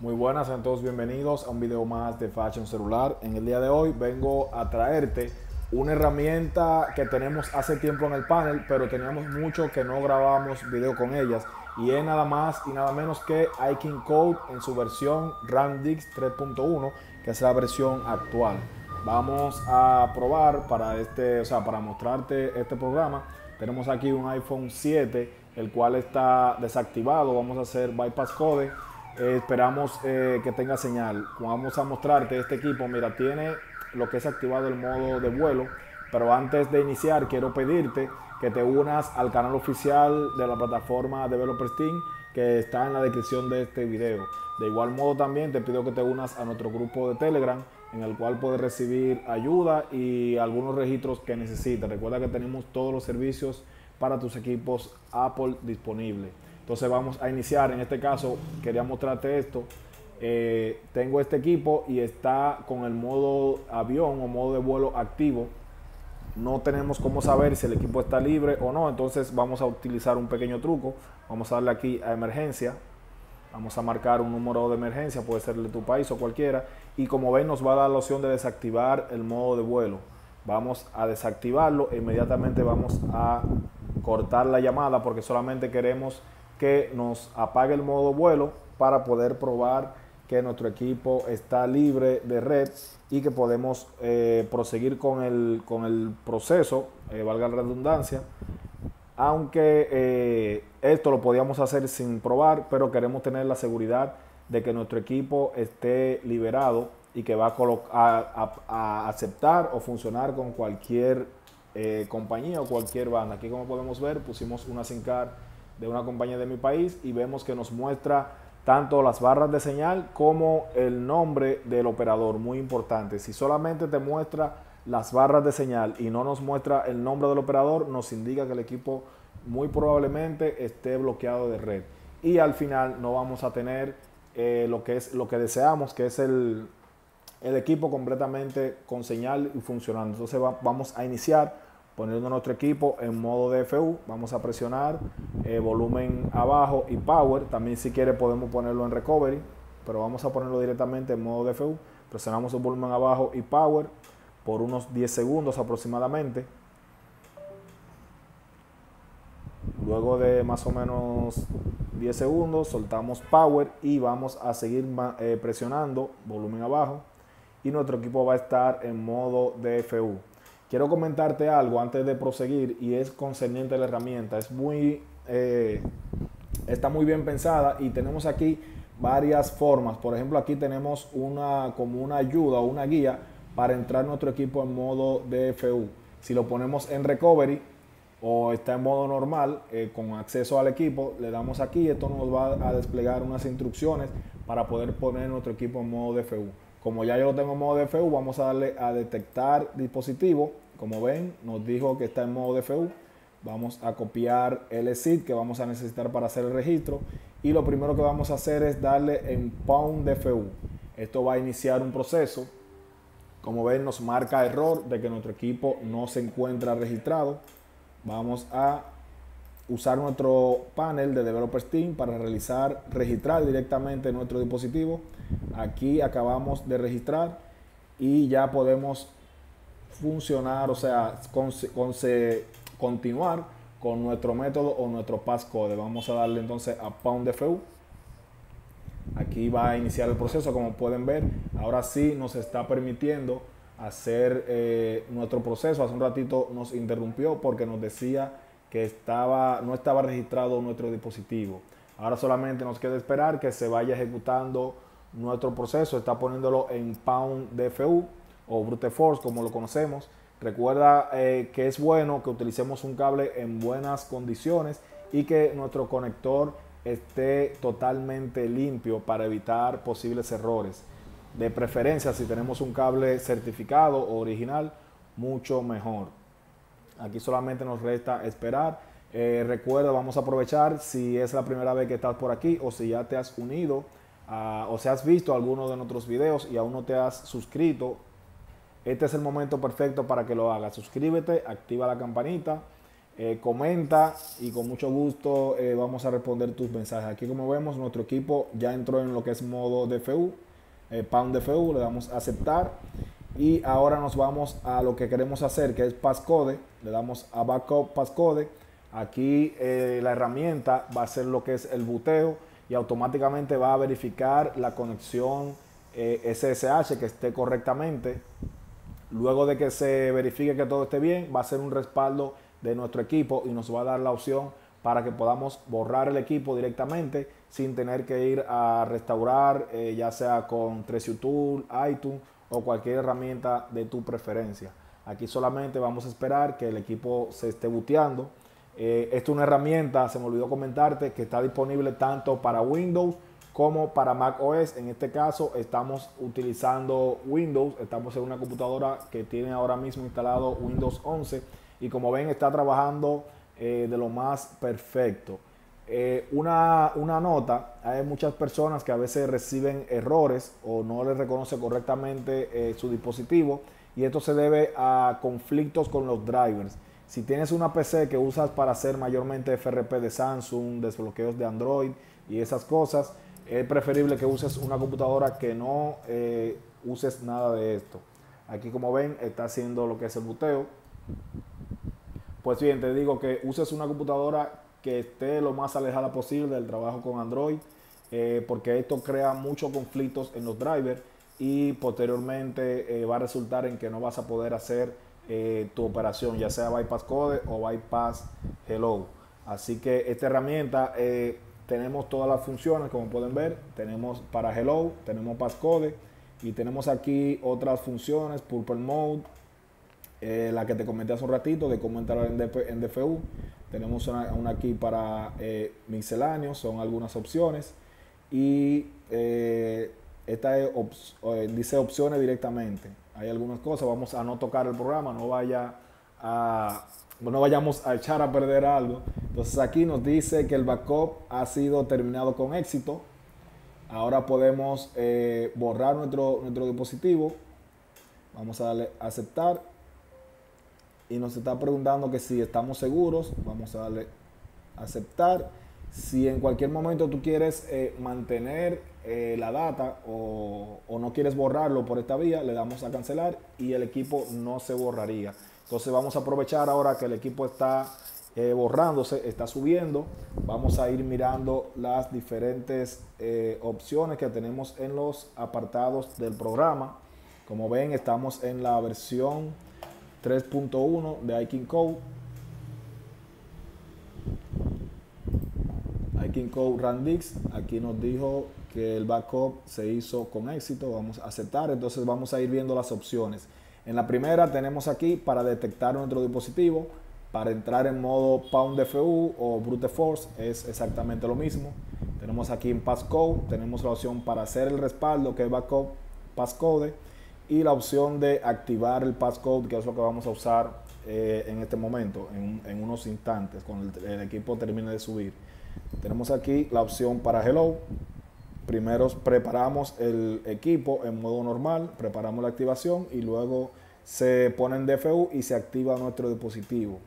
Muy buenas, sean todos bienvenidos a un video más de Fashion Celular. En el día de hoy vengo a traerte una herramienta que tenemos hace tiempo en el panel, pero teníamos mucho que no grabábamos video con ellas. Y es nada más y nada menos que iKing Code en su versión RAMDix 3.1, que es la versión actual. Vamos a probar para mostrarte este programa. Tenemos aquí un iPhone 7, el cual está desactivado. Vamos a hacer bypass code. Esperamos que tenga señal. Vamos a mostrarte este equipo. Mira, tiene lo que es activado el modo de vuelo, pero antes de iniciar quiero pedirte que te unas al canal oficial de la plataforma Developer Team, que está en la descripción de este video. De igual modo también te pido que te unas a nuestro grupo de Telegram, en el cual puedes recibir ayuda y algunos registros que necesites. Recuerda que tenemos todos los servicios para tus equipos Apple disponibles. Entonces vamos a iniciar. En este caso quería mostrarte esto. Tengo este equipo y está con el modo avión o modo de vuelo activo. No tenemos cómo saber si el equipo está libre o no, entonces vamos a utilizar un pequeño truco. Vamos a darle aquí a emergencia. Vamos a marcar un número de emergencia, puede ser de tu país o cualquiera, y como ven nos va a dar la opción de desactivar el modo de vuelo. Vamos a desactivarlo e inmediatamente vamos a cortar la llamada porque solamente queremos que nos apague el modo vuelo para poder probar que nuestro equipo está libre de red y que podemos proseguir con el proceso, valga la redundancia, aunque esto lo podíamos hacer sin probar, pero queremos tener la seguridad de que nuestro equipo esté liberado y que va a aceptar o funcionar con cualquier compañía o cualquier banda. Aquí, como podemos ver, pusimos una SIM card de una compañía de mi país y vemos que nos muestra tanto las barras de señal como el nombre del operador. Muy importante. Si solamente te muestra las barras de señal y no nos muestra el nombre del operador, nos indica que el equipo muy probablemente esté bloqueado de red. Y al final no vamos a tener lo que deseamos, que es el equipo completamente con señal y funcionando. Entonces vamos a iniciar poniendo nuestro equipo en modo DFU. Vamos a presionar volumen abajo y power. También si quiere podemos ponerlo en recovery, pero vamos a ponerlo directamente en modo DFU. Presionamos el volumen abajo y power por unos 10 segundos aproximadamente. Luego de más o menos 10 segundos soltamos power y vamos a seguir presionando volumen abajo y nuestro equipo va a estar en modo DFU. Quiero comentarte algo antes de proseguir y es concerniente a la herramienta. Está muy bien pensada y tenemos aquí varias formas. Por ejemplo, aquí tenemos como una ayuda o una guía para entrar nuestro equipo en modo DFU. Si lo ponemos en recovery o está en modo normal con acceso al equipo, le damos aquí. Esto nos va a desplegar unas instrucciones para poder poner nuestro equipo en modo DFU. Como ya yo lo tengo en modo DFU, vamos a darle a detectar dispositivo. Como ven, nos dijo que está en modo DFU. Vamos a copiar el SID que vamos a necesitar para hacer el registro. Y lo primero que vamos a hacer es darle en Pound DFU. Esto va a iniciar un proceso. Como ven, nos marca error de que nuestro equipo no se encuentra registrado. Vamos a usar nuestro panel de Developer Team para registrar directamente nuestro dispositivo. Aquí acabamos de registrar y ya podemos funcionar, o sea, continuar con nuestro método o nuestro passcode. Vamos a darle entonces a Pound DFU. Aquí va a iniciar el proceso, como pueden ver. Ahora sí nos está permitiendo hacer nuestro proceso. Hace un ratito nos interrumpió porque nos decía que no estaba registrado nuestro dispositivo. Ahora solamente nos queda esperar que se vaya ejecutando nuestro proceso. Está poniéndolo en Pound DFU o Brute Force, como lo conocemos. Recuerda que es bueno que utilicemos un cable en buenas condiciones y que nuestro conector esté totalmente limpio para evitar posibles errores. De preferencia, si tenemos un cable certificado o original, mucho mejor. Aquí solamente nos resta esperar. Recuerda, vamos a aprovechar si es la primera vez que estás por aquí o si ya te has unido o si has visto alguno de nuestros videos y aún no te has suscrito. Este es el momento perfecto para que lo hagas. Suscríbete, activa la campanita. comenta y con mucho gusto vamos a responder tus mensajes. Aquí como vemos nuestro equipo ya entró en lo que es modo DFU, Pound DFU, le damos a aceptar y ahora nos vamos a lo que queremos hacer, que es passcode. Le damos a backup passcode. Aquí la herramienta va a hacer lo que es el boteo y automáticamente va a verificar la conexión SSH que esté correctamente. Luego de que se verifique que todo esté bien, va a ser un respaldo de nuestro equipo y nos va a dar la opción para que podamos borrar el equipo directamente sin tener que ir a restaurar, ya sea con TreasureTool, iTunes o cualquier herramienta de tu preferencia. Aquí solamente vamos a esperar que el equipo se esté booteando. Esta es una herramienta, se me olvidó comentarte, que está disponible tanto para Windows como para Mac OS. En este caso estamos utilizando Windows, estamos en una computadora que tiene ahora mismo instalado Windows 11 y como ven está trabajando de lo más perfecto. Una nota, hay muchas personas que a veces reciben errores o no les reconoce correctamente su dispositivo y esto se debe a conflictos con los drivers. Si tienes una PC que usas para hacer mayormente FRP de Samsung, desbloqueos de Android y esas cosas, es preferible que uses una computadora que no uses nada de esto. Aquí como ven está haciendo lo que es el booteo. Pues bien, te digo que uses una computadora que esté lo más alejada posible del trabajo con Android, porque esto crea muchos conflictos en los drivers y posteriormente va a resultar en que no vas a poder hacer tu operación, ya sea bypass code o bypass hello. Así que esta herramienta tenemos todas las funciones, como pueden ver. Tenemos para hello, tenemos passcode y tenemos aquí otras funciones, purple mode, la que te comenté hace un ratito de cómo entrar en DFU. Tenemos una aquí para misceláneos, son algunas opciones y esta es dice opciones directamente. Hay algunas cosas, vamos a no tocar el programa, no vayamos a echar a perder algo. Entonces aquí nos dice que el backup ha sido terminado con éxito. Ahora podemos borrar nuestro dispositivo. Vamos a darle a aceptar y nos está preguntando que si estamos seguros. Vamos a darle a aceptar. Si en cualquier momento tú quieres mantener la data o no quieres borrarlo por esta vía, le damos a cancelar y el equipo no se borraría. Entonces vamos a aprovechar ahora que el equipo está borrándose, está subiendo. Vamos a ir mirando las diferentes opciones que tenemos en los apartados del programa. Como ven, estamos en la versión 3.1 de iKing Code. iKing Code Randix, aquí nos dijo que el backup se hizo con éxito. Vamos a aceptar, entonces vamos a ir viendo las opciones. En la primera tenemos aquí para detectar nuestro dispositivo, para entrar en modo Pound DFU o Brute Force es exactamente lo mismo. Tenemos aquí en Passcode, tenemos la opción para hacer el respaldo que es backup Passcode y la opción de activar el Passcode, que es lo que vamos a usar en este momento, en unos instantes, cuando el equipo termine de subir. Tenemos aquí la opción para hello. Primero preparamos el equipo en modo normal, preparamos la activación y luego se pone en DFU y se activa nuestro dispositivo.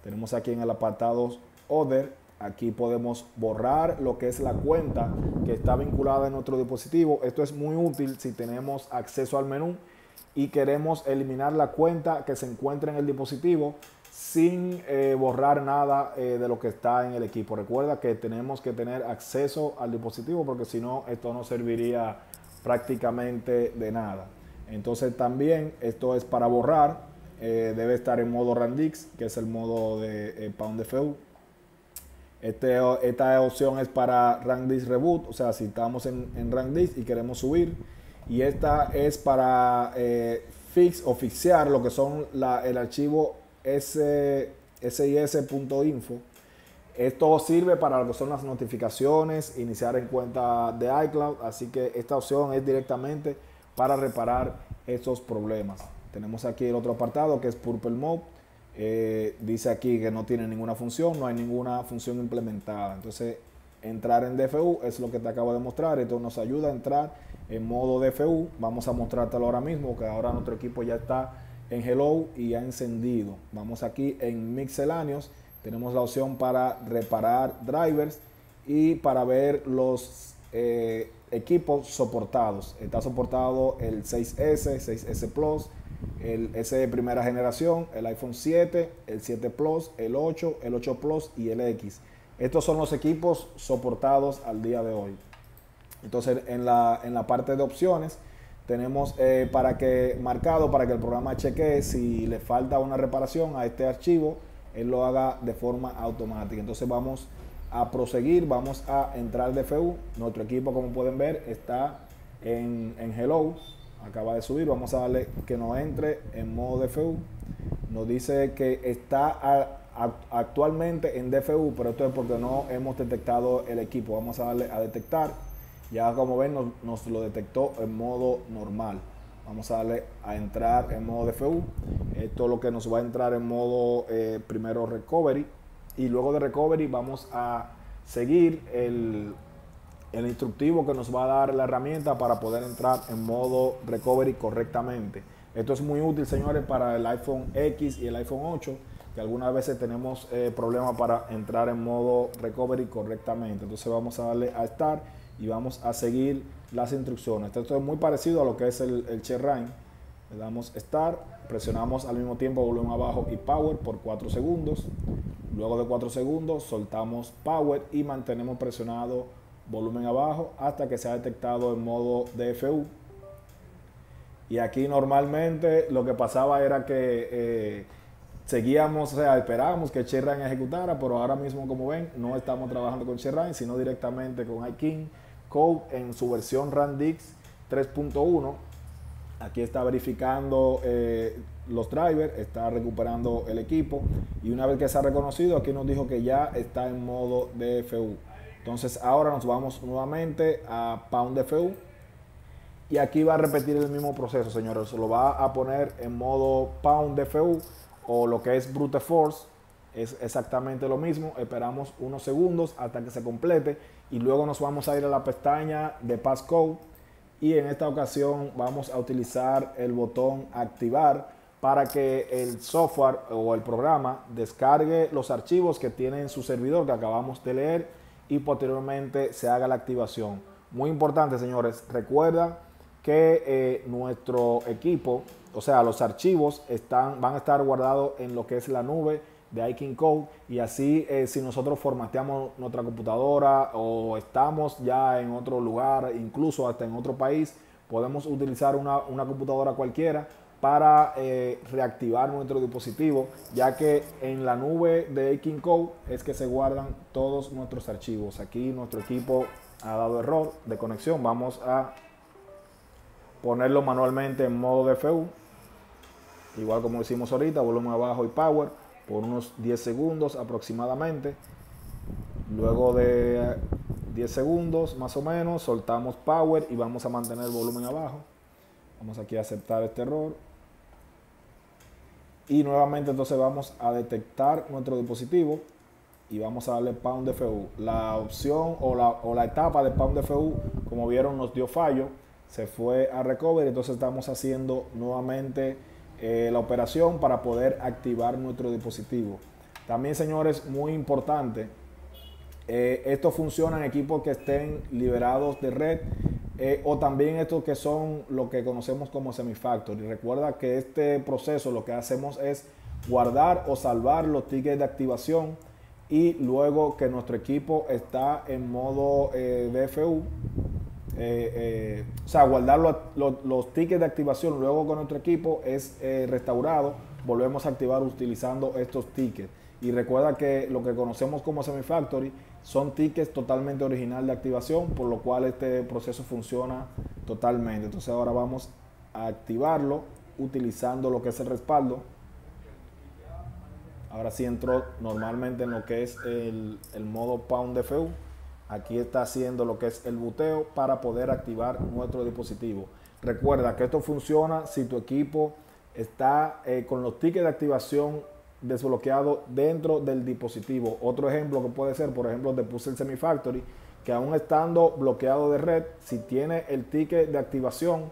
Tenemos aquí en el apartado Other, aquí podemos borrar lo que es la cuenta que está vinculada en nuestro dispositivo. Esto es muy útil si tenemos acceso al menú y queremos eliminar la cuenta que se encuentra en el dispositivo sin borrar nada de lo que está en el equipo. Recuerda que tenemos que tener acceso al dispositivo porque si no, esto no serviría prácticamente de nada. Entonces también esto es para borrar, debe estar en modo Randix, que es el modo de Pound DFU. Esta opción es para Randix Reboot, o sea, si estamos en Randix y queremos subir. Y esta es para fixear lo que son el archivo sis.info. Esto sirve para lo que son las notificaciones, iniciar en cuenta de iCloud, así que esta opción es directamente para reparar estos problemas. Tenemos aquí el otro apartado que es Purple Mode. Dice aquí que no tiene ninguna función, no hay ninguna función implementada. Entonces entrar en DFU es lo que te acabo de mostrar. Esto nos ayuda a entrar en modo DFU. Vamos a mostrártelo ahora mismo, que ahora nuestro equipo ya está en hello y ha encendido. Vamos aquí en misceláneos Tenemos la opción para reparar drivers y para ver los equipos soportados. Está soportado el 6S, 6S Plus, el S de primera generación, el iPhone 7, el 7 Plus, el 8, el 8 Plus y el X. Estos son los equipos soportados al día de hoy. Entonces en la parte de opciones tenemos marcado para que el programa chequee si le falta una reparación a este archivo, él lo haga de forma automática. Entonces vamos a proseguir, vamos a entrar DFU. Nuestro equipo, como pueden ver, está en Hello, acaba de subir. Vamos a darle que nos entre en modo DFU. Nos dice que está actualmente en DFU, pero esto es porque no hemos detectado el equipo. Vamos a darle a detectar. Ya como ven nos lo detectó en modo normal. Vamos a darle a entrar en modo DFU. Esto es lo que nos va a entrar en modo primero recovery, y luego de recovery vamos a seguir el instructivo que nos va a dar la herramienta para poder entrar en modo recovery correctamente. Esto es muy útil, señores, para el iPhone X y el iPhone 8, que algunas veces tenemos problemas para entrar en modo recovery correctamente. Entonces vamos a darle a Start y vamos a seguir las instrucciones. Esto es muy parecido a lo que es el ShareRine. Le damos Start, presionamos al mismo tiempo volumen abajo y Power por 4 segundos. Luego de 4 segundos soltamos Power y mantenemos presionado volumen abajo hasta que sea detectado en modo DFU. Y aquí normalmente lo que pasaba era que seguíamos, o sea, esperábamos que ShareRine ejecutara, pero ahora mismo, como ven, no estamos trabajando con ShareRine, sino directamente con iKing Code en su versión RunDix 3.1. Aquí está verificando los drivers, está recuperando el equipo, y una vez que se ha reconocido, aquí nos dijo que ya está en modo DFU. Entonces ahora nos vamos nuevamente a Pound DFU y aquí va a repetir el mismo proceso, señores. Se lo va a poner en modo Pound DFU o lo que es Brute Force. Es exactamente lo mismo. Esperamos unos segundos hasta que se complete y luego nos vamos a ir a la pestaña de Passcode, y en esta ocasión vamos a utilizar el botón activar para que el software o el programa descargue los archivos que tiene en su servidor que acabamos de leer y posteriormente se haga la activación. Muy importante, señores, recuerda que nuestro equipo, o sea, los archivos van a estar guardados en lo que es la nube de iKing Code, y así si nosotros formateamos nuestra computadora o estamos ya en otro lugar, incluso hasta en otro país, podemos utilizar una computadora cualquiera para reactivar nuestro dispositivo, ya que en la nube de iKing Code es que se guardan todos nuestros archivos. Aquí nuestro equipo ha dado error de conexión. Vamos a ponerlo manualmente en modo DFU, igual como hicimos ahorita, volumen abajo y Power por unos 10 segundos aproximadamente. Luego de 10 segundos más o menos soltamos Power y vamos a mantener el volumen abajo. Vamos aquí a aceptar este error y nuevamente entonces vamos a detectar nuestro dispositivo y vamos a darle Pound DFU. La opción o la etapa de Pound DFU, como vieron, nos dio fallo, se fue a recovery. Entonces estamos haciendo nuevamente la operación para poder activar nuestro dispositivo. También, señores, muy importante, esto funciona en equipos que estén liberados de red o también estos que son lo que conocemos como Semifactory. Recuerda que este proceso lo que hacemos es guardar o salvar los tickets de activación y luego que nuestro equipo está en modo DFU, o sea, guardar los tickets de activación. Luego con nuestro equipo es restaurado, volvemos a activar utilizando estos tickets. Y recuerda que lo que conocemos como Semifactory son tickets totalmente original de activación, por lo cual este proceso funciona totalmente. Entonces ahora vamos a activarlo utilizando lo que es el respaldo. Ahora sí entró normalmente en lo que es el modo Pound DFU. Aquí está haciendo lo que es el boteo para poder activar nuestro dispositivo. Recuerda que esto funciona si tu equipo está con los tickets de activación desbloqueados dentro del dispositivo. Otro ejemplo que puede ser, por ejemplo, te puse el Semifactory, que aún estando bloqueado de red, si tiene el ticket de activación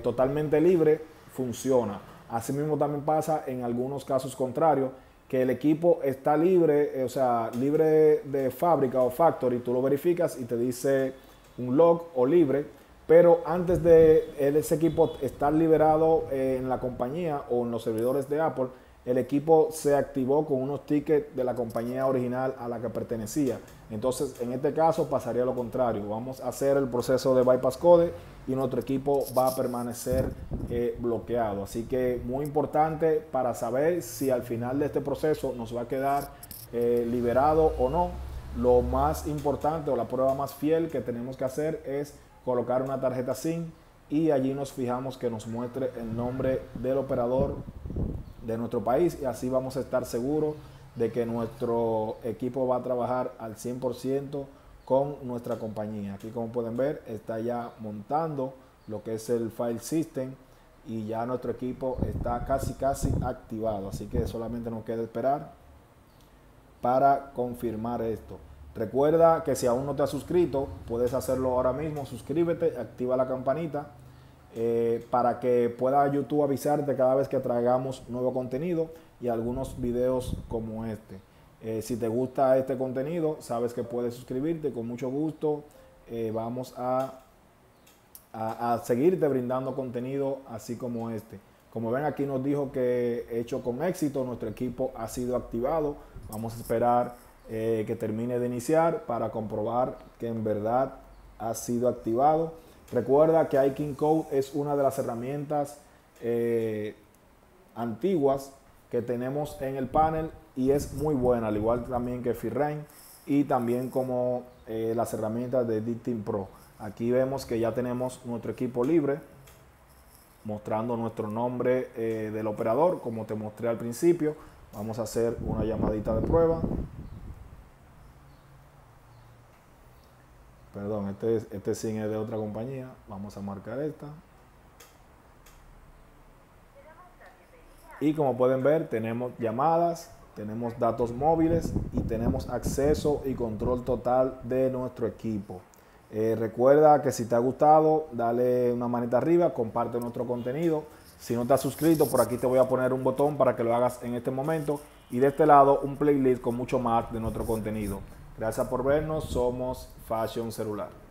totalmente libre, funciona. Asimismo también pasa en algunos casos contrarios, que el equipo está libre, o sea, libre de fábrica o factory, tú lo verificas y te dice un log o libre, pero antes de ese equipo estar liberado en la compañía o en los servidores de Apple, el equipo se activó con unos tickets de la compañía original a la que pertenecía. Entonces, en este caso pasaría lo contrario. Vamos a hacer el proceso de bypass code y nuestro equipo va a permanecer bloqueado. Así que muy importante para saber si al final de este proceso nos va a quedar liberado o no. Lo más importante o la prueba más fiel que tenemos que hacer es colocar una tarjeta SIM y allí nos fijamos que nos muestre el nombre del operador de nuestro país, y así vamos a estar seguros de que nuestro equipo va a trabajar al 100% con nuestra compañía. Aquí, como pueden ver, está ya montando lo que es el file system y ya nuestro equipo está casi activado, así que solamente nos queda esperar para confirmar esto. Recuerda que si aún no te has suscrito, puedes hacerlo ahora mismo. Suscríbete, activa la campanita para que pueda YouTube avisarte cada vez que traigamos nuevo contenido y algunos videos como este. Si te gusta este contenido, sabes que puedes suscribirte con mucho gusto. Vamos a seguirte brindando contenido así como este. Como ven, aquí nos dijo que hecho con éxito, nuestro equipo ha sido activado. Vamos a esperar que termine de iniciar para comprobar que en verdad ha sido activado. Recuerda que iKing Code es una de las herramientas antiguas que tenemos en el panel y es muy buena, al igual también que FreeRAM y también como las herramientas de DTeam Pro. Aquí vemos que ya tenemos nuestro equipo libre, mostrando nuestro nombre del operador, como te mostré al principio. Vamos a hacer una llamadita de prueba. Perdón, este SIM es de otra compañía. Vamos a marcar esta. Y como pueden ver, tenemos llamadas, tenemos datos móviles y tenemos acceso y control total de nuestro equipo. Recuerda que si te ha gustado, dale una manita arriba, comparte nuestro contenido. Si no te has suscrito, por aquí te voy a poner un botón para que lo hagas en este momento. Y de este lado, un playlist con mucho más de nuestro contenido. Gracias por vernos, somos Fashion Celular.